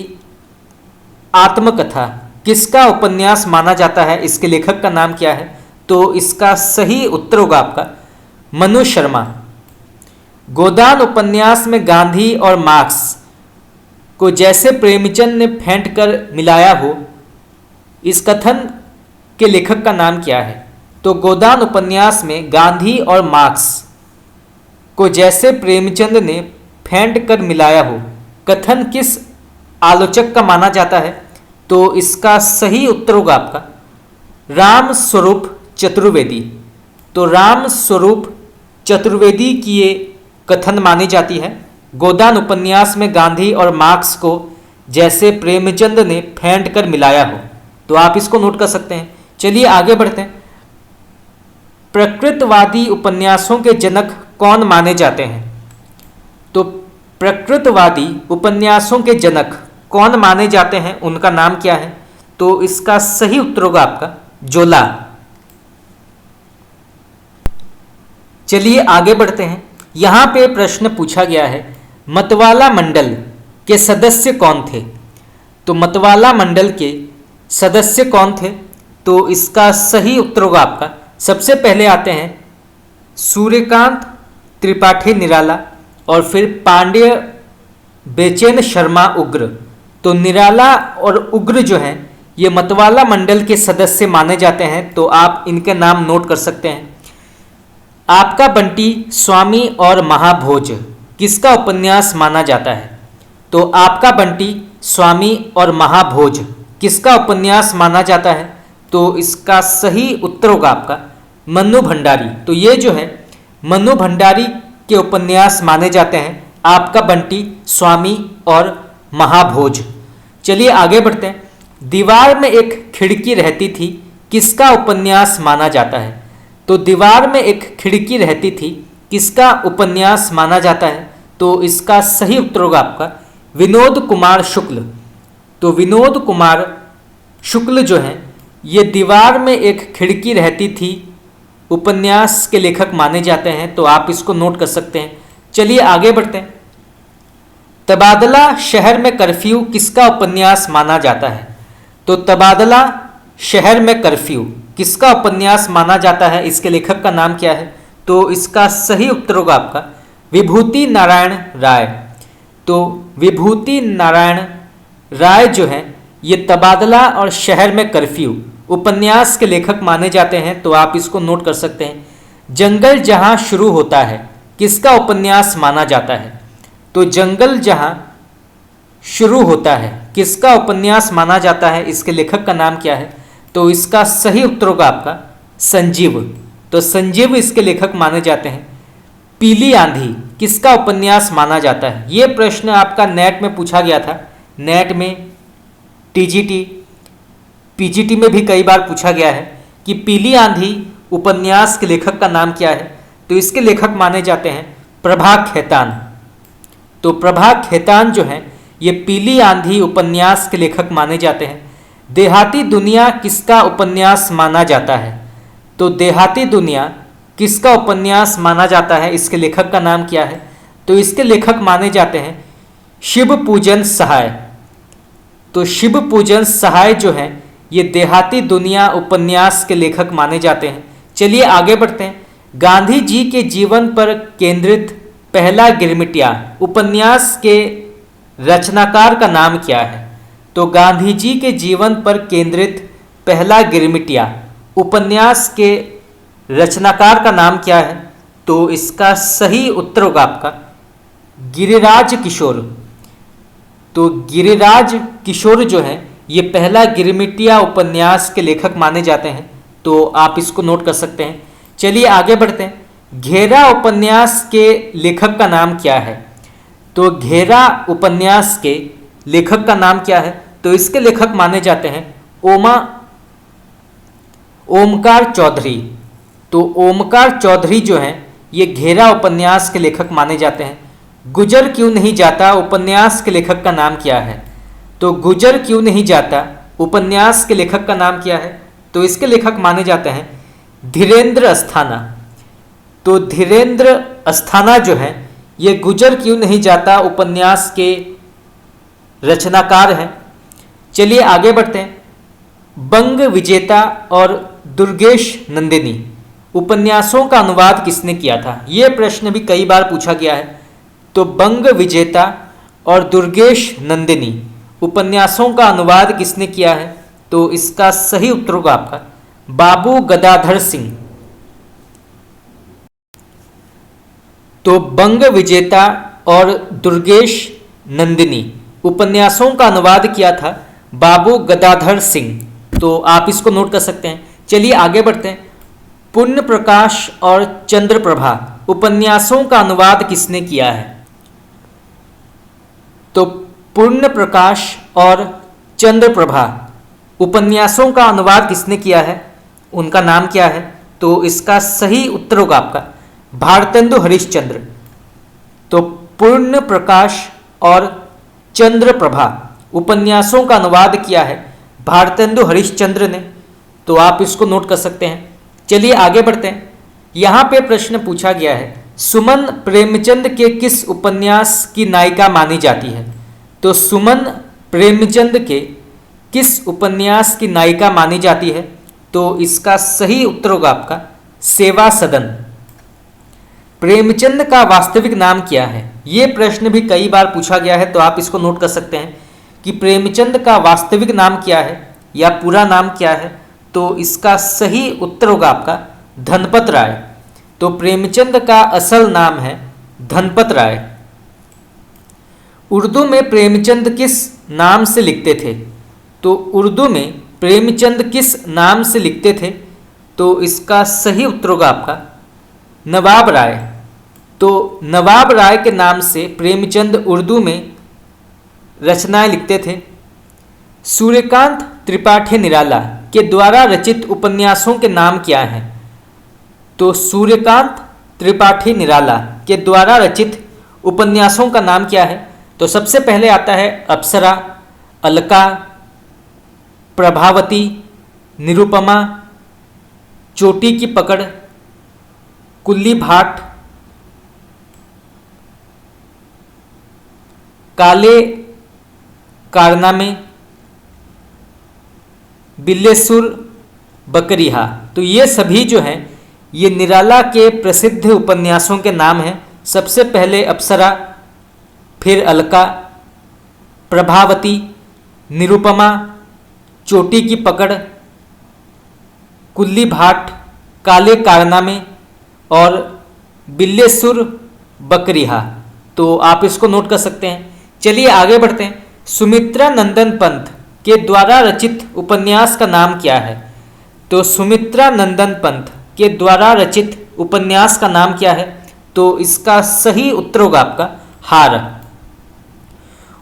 आत्मकथा किसका उपन्यास माना जाता है? इसके लेखक का नाम क्या है? तो इसका सही उत्तर होगा आपका मनु शर्मा। गोदान उपन्यास में गांधी और मार्क्स को जैसे प्रेमचंद ने फेंट कर मिलाया हो, इस कथन के लेखक का नाम क्या है? तो गोदान उपन्यास में गांधी और मार्क्स को जैसे प्रेमचंद ने फेंट कर मिलाया हो, कथन किस आलोचक का माना जाता है? तो इसका सही उत्तर होगा आपका राम स्वरूप चतुर्वेदी। तो राम स्वरूप चतुर्वेदी की ये कथन मानी जाती है। गोदान उपन्यास में गांधी और मार्क्स को जैसे प्रेमचंद ने फेंट कर मिलाया हो। तो आप इसको नोट कर सकते हैं। चलिए आगे बढ़ते हैं। प्रकृतवादी उपन्यासों के जनक कौन माने जाते हैं? तो प्रकृतवादी उपन्यासों के जनक कौन माने जाते हैं, उनका नाम क्या है? तो इसका सही उत्तर होगा आपका जोला। चलिए आगे बढ़ते हैं। यहां पे प्रश्न पूछा गया है मतवाला मंडल के सदस्य कौन थे? तो मतवाला मंडल के सदस्य कौन थे? तो इसका सही उत्तर होगा आपका, सबसे पहले आते हैं सूर्यकांत त्रिपाठी निराला और फिर पांड्य बेचैन शर्मा उग्र। तो निराला और उग्र जो हैं ये मतवाला मंडल के सदस्य माने जाते हैं, तो आप इनके नाम नोट कर सकते हैं। आपका बंटी स्वामी और महाभोज किसका उपन्यास माना जाता है? तो आपका बंटी स्वामी और महाभोज किसका उपन्यास माना जाता है? तो इसका सही उत्तर होगा आपका मन्नू भंडारी। तो ये जो है मन्नू भंडारी के उपन्यास माने जाते हैं, आपका बंटी स्वामी और महाभोज। चलिए आगे बढ़ते हैं। दीवार में एक खिड़की रहती थी किसका उपन्यास माना जाता है? तो दीवार में एक खिड़की रहती थी किसका उपन्यास माना जाता है? तो इसका सही उत्तर होगा आपका विनोद कुमार शुक्ल। तो विनोद कुमार शुक्ल जो हैं ये दीवार में एक खिड़की रहती थी उपन्यास के लेखक माने जाते हैं, तो आप इसको नोट कर सकते हैं। चलिए आगे बढ़ते हैं। तबादला शहर में कर्फ्यू किसका उपन्यास माना जाता है? तो तबादला शहर में कर्फ्यू किसका उपन्यास माना जाता है? इसके लेखक का नाम क्या है? तो इसका सही उत्तर होगा आपका विभूति नारायण राय। तो विभूति नारायण राय जो है ये तबादला और शहर में कर्फ्यू उपन्यास के लेखक माने जाते हैं, तो आप इसको नोट कर सकते हैं। जंगल जहां शुरू होता है किसका उपन्यास माना जाता है? तो जंगल जहां शुरू होता है किसका उपन्यास माना जाता है? इसके लेखक का नाम क्या है? तो इसका सही उत्तर होगा आपका संजीव। तो संजीव इसके लेखक माने जाते हैं। पीली आंधी किसका उपन्यास माना जाता है? ये प्रश्न आपका नेट में पूछा गया था, नेट में टीजीटी पीजीटी में भी कई बार पूछा गया है कि पीली आंधी उपन्यास के लेखक का नाम क्या है? तो इसके लेखक माने जाते हैं प्रभा खेतान। तो प्रभा खेतान जो है ये पीली आंधी उपन्यास के लेखक माने जाते हैं। देहाती दुनिया किसका उपन्यास माना जाता है? तो देहाती दुनिया किसका उपन्यास माना जाता है? इसके लेखक का नाम क्या है? तो इसके लेखक माने जाते हैं शिव पूजन सहाय। तो शिव पूजन सहाय जो है ये देहाती दुनिया उपन्यास के लेखक माने जाते हैं। चलिए आगे बढ़ते हैं। गांधी जी के जीवन पर केंद्रित पहला गिरमिटिया उपन्यास के रचनाकार का नाम क्या है? तो गांधी जी के जीवन पर केंद्रित पहला गिरमिटिया उपन्यास के रचनाकार का नाम क्या है? तो इसका सही उत्तर होगा आपका गिरिराज किशोर। तो गिरिराज किशोर जो है ये पहला गिरमिटिया उपन्यास के लेखक माने जाते हैं, तो आप इसको नोट कर सकते हैं। चलिए आगे बढ़ते हैं। घेरा उपन्यास के लेखक का नाम क्या है? तो घेरा उपन्यास के लेखक का नाम क्या है? तो इसके लेखक माने जाते हैं ओमकार चौधरी। तो ओमकार चौधरी जो हैं ये घेरा उपन्यास के लेखक माने जाते हैं। गुजर क्यों नहीं जाता उपन्यास के लेखक का नाम क्या है? तो गुजर क्यों नहीं जाता उपन्यास के लेखक का नाम क्या है? तो इसके लेखक माने जाते हैं धीरेन्द्र अस्थाना। तो धीरेन्द्र अस्थाना जो है ये गुजर क्यों नहीं जाता उपन्यास के रचनाकार हैं। चलिए आगे बढ़ते हैं। बंग विजेता और दुर्गेश नंदिनी उपन्यासों का अनुवाद किसने किया था? ये प्रश्न भी कई बार पूछा गया है। तो बंग विजेता और दुर्गेश नंदिनी उपन्यासों का अनुवाद किसने किया है? तो इसका सही उत्तर होगा आपका बाबू गदाधर सिंह। तो बंग विजेता और दुर्गेश नंदिनी उपन्यासों का अनुवाद किया था बाबू गदाधर सिंह। तो आप इसको नोट कर सकते हैं। चलिए आगे बढ़ते हैं। पुण्य प्रकाश और चंद्रप्रभा उपन्यासों का अनुवाद किसने किया है? तो पुण्य प्रकाश और चंद्रप्रभा उपन्यासों का अनुवाद किसने किया है? उनका नाम क्या है? तो इसका सही उत्तर होगा आपका भारतेंदु हरिश्चंद्र। तो पुण्य प्रकाश और चंद्रप्रभा उपन्यासों का अनुवाद किया है भारतेंदु हरिश्चंद्र ने। तो आप इसको नोट कर सकते हैं। चलिए आगे बढ़ते हैं। यहाँ पे प्रश्न पूछा गया है सुमन प्रेमचंद के किस उपन्यास की नायिका मानी जाती है? तो सुमन प्रेमचंद के किस उपन्यास की नायिका मानी जाती है? तो इसका सही उत्तर होगा आपका सेवा सदन। प्रेमचंद का वास्तविक नाम क्या है? ये प्रश्न भी कई बार पूछा गया है, तो आप इसको नोट कर सकते हैं कि प्रेमचंद का वास्तविक नाम क्या है या पूरा नाम क्या है। तो इसका सही उत्तर होगा आपका धनपत राय। तो प्रेमचंद का असल नाम है धनपत राय। उर्दू में प्रेमचंद किस नाम से लिखते थे? तो उर्दू में प्रेमचंद किस नाम से लिखते थे? तो इसका सही उत्तर होगा आपका नवाब राय। तो नवाब राय के नाम से प्रेमचंद उर्दू में रचनाएं लिखते थे। सूर्यकांत त्रिपाठी निराला के द्वारा रचित उपन्यासों के नाम क्या हैं? तो सूर्यकांत त्रिपाठी निराला के द्वारा रचित उपन्यासों का नाम क्या है? तो सबसे पहले आता है अप्सरा, अलका, प्रभावती, निरुपमा, चोटी की पकड़, कुल्ली भाट, काले कारनामे, बिल्लेसुर, बकरिहा। तो ये सभी जो हैं ये निराला के प्रसिद्ध उपन्यासों के नाम हैं। सबसे पहले अप्सरा, फिर अलका, प्रभावती, निरुपमा, चोटी की पकड़, कुल्ली भाट, काले कारनामे और बिल्लेसुर बकरिहा। तो आप इसको नोट कर सकते हैं। चलिए आगे बढ़ते हैं। सुमित्रा नंदन पंत के द्वारा रचित उपन्यास का नाम क्या है? तो सुमित्रा नंदन पंत के द्वारा रचित उपन्यास का नाम क्या है? तो इसका सही उत्तर होगा आपका हार।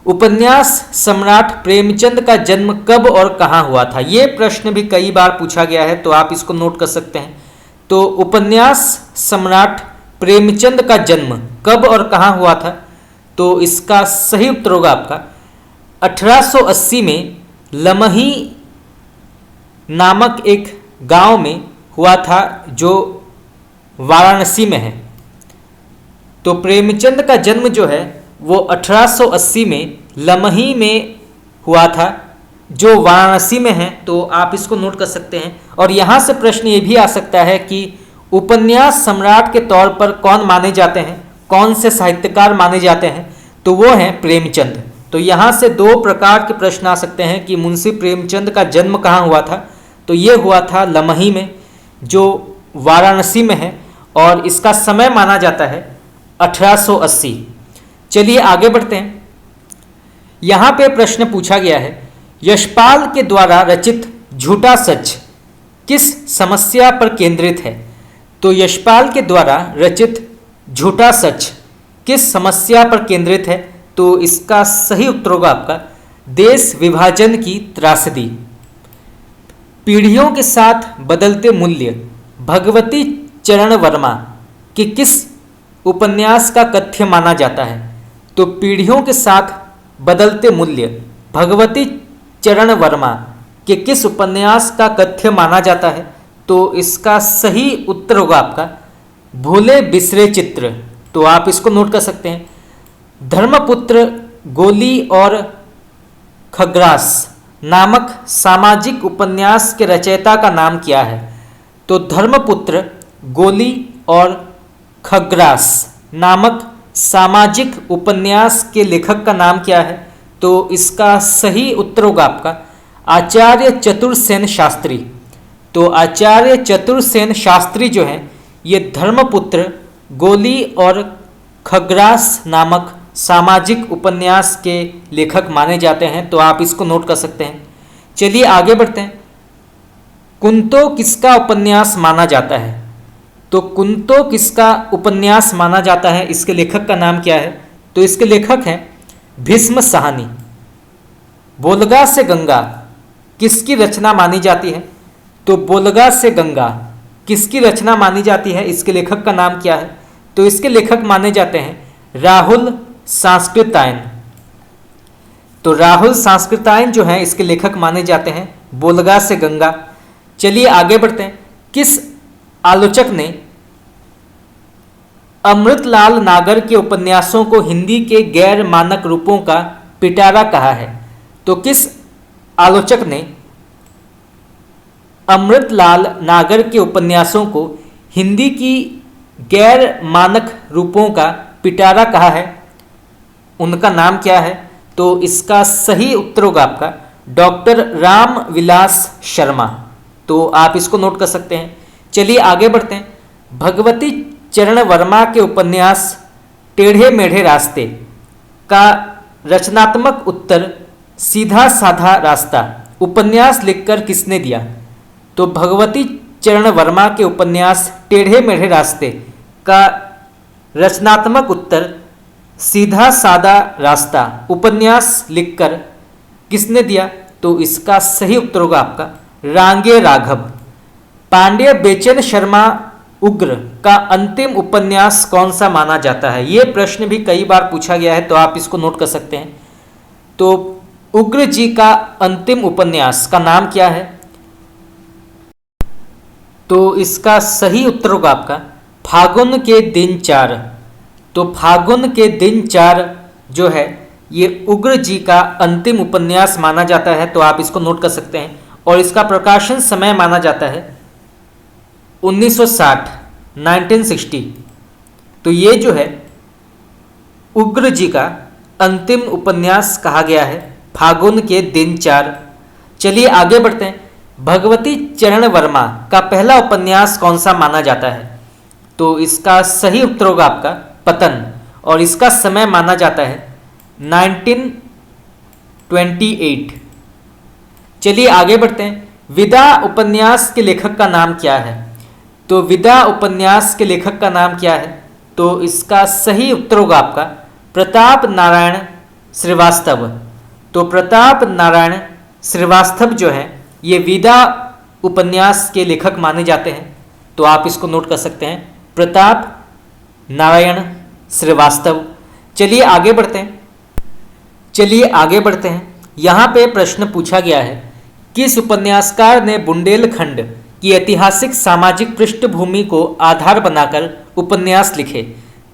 उपन्यास सम्राट प्रेमचंद का जन्म कब और कहाँ हुआ था? ये प्रश्न भी कई बार पूछा गया है, तो आप इसको नोट कर सकते हैं। तो उपन्यास सम्राट प्रेमचंद का जन्म कब और कहाँ हुआ था? तो इसका सही उत्तर होगा आपका 1880 में लमही नामक एक गांव में हुआ था, जो वाराणसी में है। तो प्रेमचंद का जन्म जो है वो 1880 में लमही में हुआ था, जो वाराणसी में है। तो आप इसको नोट कर सकते हैं। और यहाँ से प्रश्न ये भी आ सकता है कि उपन्यास सम्राट के तौर पर कौन माने जाते हैं, कौन से साहित्यकार माने जाते हैं? तो वो हैं प्रेमचंद। तो यहाँ से दो प्रकार के प्रश्न आ सकते हैं कि मुंशी प्रेमचंद का जन्म कहाँ हुआ था? तो ये हुआ था लमही में, जो वाराणसी में है, और इसका समय माना जाता है 1880। चलिए आगे बढ़ते हैं। यहाँ पे प्रश्न पूछा गया है, यशपाल के द्वारा रचित झूठा सच किस समस्या पर केंद्रित है? तो यशपाल के द्वारा रचित झूठा सच किस समस्या पर केंद्रित है? तो इसका सही उत्तर होगा आपका देश विभाजन की त्रासदी। पीढ़ियों के साथ बदलते मूल्य भगवती चरण वर्मा के किस उपन्यास का कथ्य माना जाता है? तो पीढ़ियों के साथ बदलते मूल्य भगवती चरण वर्मा के किस उपन्यास का कथ्य माना जाता है? तो इसका सही उत्तर होगा आपका भूले बिसरे चित्र। तो आप इसको नोट कर सकते हैं। धर्मपुत्र गोली और खग्रास नामक सामाजिक उपन्यास के रचयिता का नाम क्या है? तो धर्मपुत्र गोली और खग्रास नामक सामाजिक उपन्यास के लेखक का नाम क्या है? तो इसका सही उत्तर होगा आपका आचार्य चतुरसेन शास्त्री। तो आचार्य चतुरसेन शास्त्री जो हैं ये धर्मपुत्र गोली और खग्रास नामक सामाजिक उपन्यास के लेखक माने जाते हैं। तो आप इसको नोट कर सकते हैं। चलिए आगे बढ़ते हैं। कुंतो किसका उपन्यास माना जाता है? तो कुंतो किसका उपन्यास माना जाता है, इसके लेखक का नाम क्या है? तो इसके लेखक हैं भीष्म साहनी। बोलगा से गंगा किसकी रचना मानी जाती है? तो बोलगा से गंगा किसकी रचना मानी जाती है, इसके लेखक का नाम क्या है? तो इसके लेखक माने जाते हैं राहुल सांस्कृतायन। तो राहुल सांस्कृतायन जो हैं इसके लेखक माने जाते हैं बोलगा से गंगा। चलिए आगे बढ़ते हैं। किस आलोचक ने अमृतलाल नागर के उपन्यासों को हिंदी के गैर मानक रूपों का पिटारा कहा है? तो किस आलोचक ने अमृतलाल नागर के उपन्यासों को हिंदी की गैर मानक रूपों का पिटारा कहा है, उनका नाम क्या है? तो इसका सही उत्तर होगा आपका डॉक्टर राम विलास शर्मा। तो आप इसको नोट कर सकते हैं। चलिए आगे बढ़ते हैं। भगवती चरण वर्मा के उपन्यास टेढ़े मेढ़े रास्ते का रचनात्मक उत्तर सीधा साधा रास्ता उपन्यास लिखकर किसने दिया? तो भगवती चरण वर्मा के उपन्यास टेढ़े मेढ़े रास्ते का रचनात्मक उत्तर सीधा साधा रास्ता उपन्यास लिखकर किसने दिया? तो इसका सही उत्तर होगा आपका रांगे राघव। पांड्य बेचन शर्मा उग्र का अंतिम उपन्यास कौन सा माना जाता है? ये प्रश्न भी कई बार पूछा गया है, तो आप इसको नोट कर सकते हैं। तो उग्र जी का अंतिम उपन्यास का नाम क्या है? तो इसका सही उत्तर होगा आपका फागुन के दिन 4। तो फागुन के दिन 4 जो है ये उग्र जी का अंतिम उपन्यास माना जाता है, तो आप इसको नोट कर सकते हैं। और इसका प्रकाशन समय माना जाता है 1960 1960। तो ये जो है उग्र जी का अंतिम उपन्यास कहा गया है फागुन के दिन 4। चलिए आगे बढ़ते हैं। भगवती चरण वर्मा का पहला उपन्यास कौन सा माना जाता है? तो इसका सही उत्तर होगा आपका पतन, और इसका समय माना जाता है 1928। चलिए आगे बढ़ते हैं। विदा उपन्यास के लेखक का नाम क्या है? तो विदा उपन्यास के लेखक का नाम क्या है? तो इसका सही उत्तर होगा आपका प्रताप नारायण श्रीवास्तव। तो प्रताप नारायण श्रीवास्तव जो है ये विदा उपन्यास के लेखक माने जाते हैं, तो आप इसको नोट कर सकते हैं प्रताप नारायण श्रीवास्तव। चलिए आगे बढ़ते हैं। यहाँ पे प्रश्न पूछा गया है किस उपन्यासकार ने बुंदेलखंड की ऐतिहासिक सामाजिक पृष्ठभूमि को आधार बनाकर उपन्यास लिखे?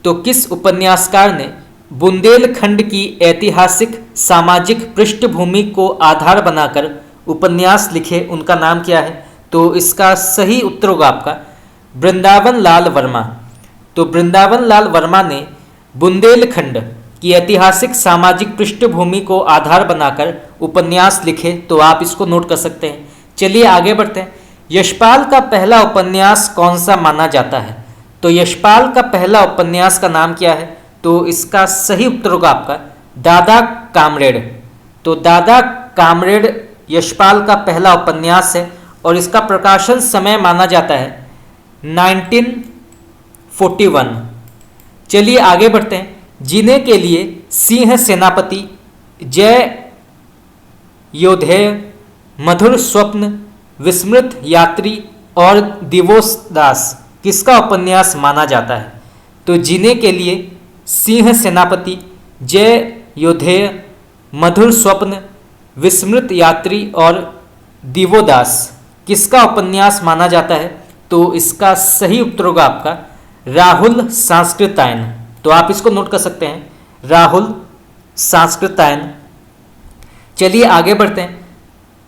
तो किस उपन्यासकार ने बुंदेलखंड की ऐतिहासिक सामाजिक पृष्ठभूमि को आधार बनाकर उपन्यास लिखे, उनका नाम क्या है? तो इसका सही उत्तर होगा आपका वृंदावन लाल वर्मा। तो वृंदावन लाल वर्मा ने बुंदेलखंड की ऐतिहासिक सामाजिक पृष्ठभूमि को आधार बनाकर उपन्यास लिखे, तो आप इसको नोट कर सकते हैं। चलिए आगे बढ़ते हैं। यशपाल का पहला उपन्यास कौन सा माना जाता है? तो यशपाल का पहला उपन्यास का नाम क्या है? तो इसका सही उत्तर होगा आपका दादा कामरेड। तो दादा कामरेड यशपाल का पहला उपन्यास है, और इसका प्रकाशन समय माना जाता है 1941। चलिए आगे बढ़ते हैं। जीने के लिए सिंह सेनापति, जय योधेय, मधुर स्वप्न, विस्मृत यात्री और दिवोदास किसका उपन्यास माना जाता है? तो जीने के लिए सिंह सेनापति, जय योधेय, मधुर स्वप्न, विस्मृत यात्री और दिवोदास किसका उपन्यास माना जाता है? तो इसका सही उत्तर होगा आपका राहुल सांस्कृतायन। तो आप इसको नोट कर सकते हैं राहुल सांस्कृतायन। चलिए आगे बढ़ते हैं।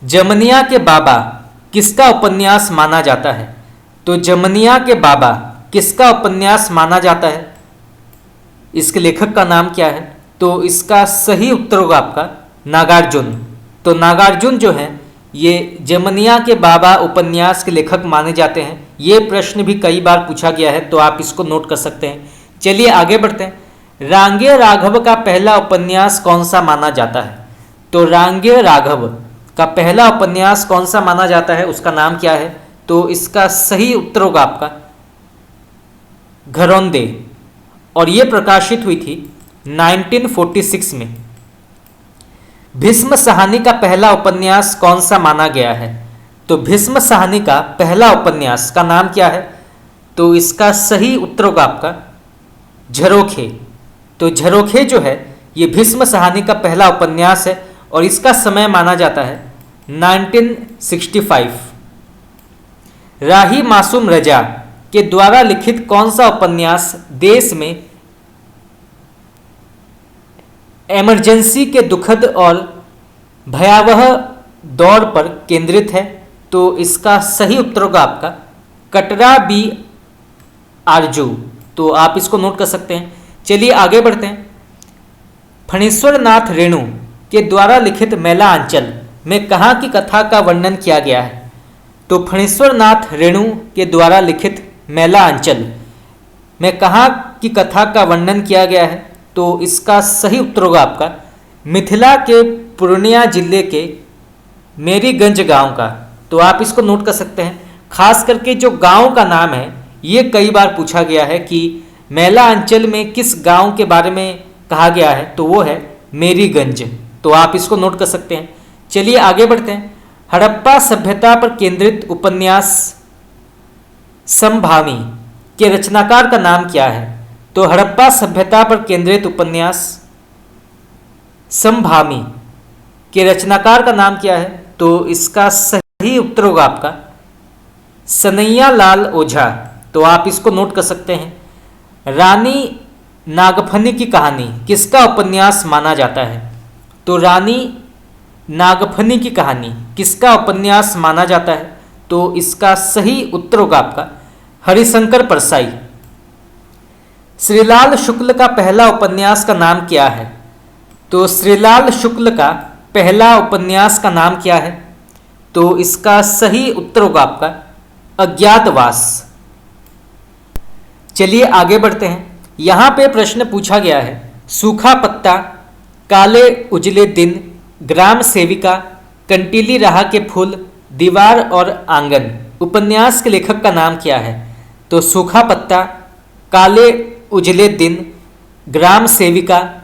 जमनिया के बाबा किसका उपन्यास माना जाता है? तो जमनिया के बाबा किसका उपन्यास माना जाता है? इसके लेखक का नाम क्या है? तो इसका सही उत्तर होगा आपका नागार्जुन। तो नागार्जुन जो है ये जमनिया के बाबा उपन्यास के लेखक माने जाते हैं। ये प्रश्न भी कई बार पूछा गया है, तो आप इसको नोट कर सकते हैं। चलिए आगे बढ़ते हैं। रांगे राघव का पहला उपन्यास कौन सा माना जाता है? तो रांगे राघव का पहला उपन्यास कौन सा माना जाता है, उसका नाम क्या है? तो इसका सही उत्तर होगा आपका घरौंदे, और ये प्रकाशित हुई थी 1946 में। भीष्म साहनी का पहला उपन्यास कौन सा माना गया है? तो भीष्म साहनी का पहला उपन्यास का नाम क्या है? तो इसका सही उत्तर होगा आपका झरोखे। तो झरोखे जो है ये भीष्म साहनी का पहला उपन्यास है, और इसका समय माना जाता है 1965। राही मासूम रजा के द्वारा लिखित कौन सा उपन्यास देश में इमरजेंसी के दुखद और भयावह दौड़ पर केंद्रित है? तो इसका सही उत्तर होगा आपका कटरा बी आरजू। तो आप इसको नोट कर सकते हैं। चलिए आगे बढ़ते हैं। फणीश्वर नाथ रेणु के द्वारा लिखित मैलांचल में कहाँ की कथा का वर्णन किया गया है? तो फणीश्वर नाथ रेणु के द्वारा लिखित मैलांचल में कहाँ की कथा का वर्णन किया गया है? तो इसका सही उत्तर होगा आपका मिथिला के पूर्णिया जिले के मेरीगंज गांव का। तो आप इसको नोट कर सकते हैं। खास करके जो गांव का नाम है ये कई बार पूछा गया है कि मैलांचल में किस गांव के बारे में कहा गया है, तो वो है मेरीगंज। तो आप इसको नोट कर सकते हैं। चलिए आगे बढ़ते हैं। हड़प्पा सभ्यता पर केंद्रित उपन्यास समभावी के रचनाकार का नाम क्या है? तो हड़प्पा सभ्यता पर केंद्रित उपन्यास समभावी के रचनाकार का नाम क्या है? तो इसका सही उत्तर होगा आपका सनैया लाल ओझा। तो आप इसको नोट कर सकते हैं। रानी नागफनी की कहानी किसका उपन्यास माना जाता है? तो रानी नागफनी की कहानी किसका उपन्यास माना जाता है? तो इसका सही उत्तर होगा आपका हरिशंकर परसाई। श्रीलाल शुक्ल का पहला उपन्यास का नाम क्या है? तो श्रीलाल शुक्ल का पहला उपन्यास का नाम क्या है? तो इसका सही उत्तर होगा आपका अज्ञातवास। चलिए आगे बढ़ते हैं। यहाँ पे प्रश्न पूछा गया है सूखा पत्ता, काले उजले दिन, ग्राम सेविका, कंटीली राह के फूल, दीवार और आंगन उपन्यास के लेखक का नाम क्या है? तो सूखा पत्ता, काले उजले दिन, ग्राम सेविका,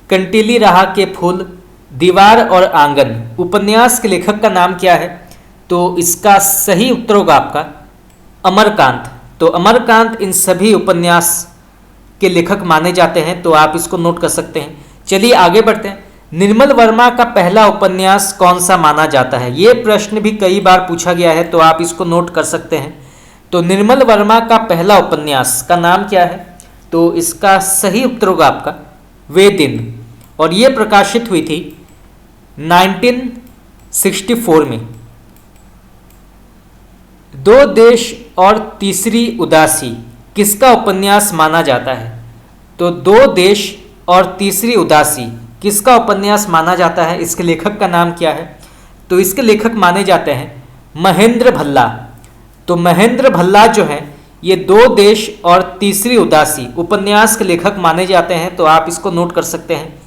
कंटीली राह के फूल, दीवार और आंगन उपन्यास के लेखक का नाम क्या है? तो इसका सही उत्तर होगा आपका अमरकांत। तो अमरकांत इन सभी उपन्यास के लेखक माने जाते हैं। तो आप इसको नोट कर सकते हैं। चलिए आगे बढ़ते हैं। निर्मल वर्मा का पहला उपन्यास कौन सा माना जाता है? ये प्रश्न भी कई बार पूछा गया है। तो आप इसको नोट कर सकते हैं। तो निर्मल वर्मा का पहला उपन्यास का नाम क्या है? तो इसका सही उत्तर होगा आपका वे दिन, और ये प्रकाशित हुई थी 1964 में। दो देश और तीसरी उदासी किसका उपन्यास माना जाता है? तो दो देश और तीसरी उदासी किसका उपन्यास माना जाता है? इसके लेखक का नाम क्या है? तो इसके लेखक माने जाते हैं महेंद्र भल्ला। तो महेंद्र भल्ला जो है ये दो देश और तीसरी उदासी उपन्यास के लेखक माने जाते हैं। तो आप इसको नोट कर सकते हैं।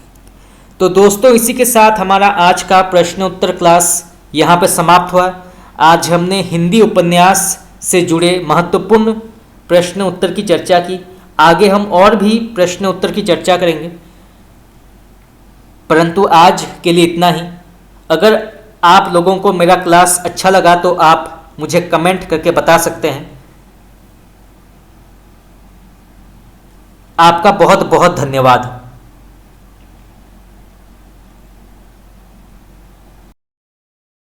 तो दोस्तों इसी के साथ हमारा आज का प्रश्न उत्तर क्लास यहाँ पर समाप्त हुआ। आज हमने हिंदी उपन्यास से जुड़े महत्वपूर्ण प्रश्न उत्तर की चर्चा की। आगे हम और भी प्रश्न उत्तर की चर्चा करेंगे, परंतु आज के लिए इतना ही। अगर आप लोगों को मेरा क्लास अच्छा लगा तो आप मुझे कमेंट करके बता सकते हैं। आपका बहुत बहुत धन्यवाद।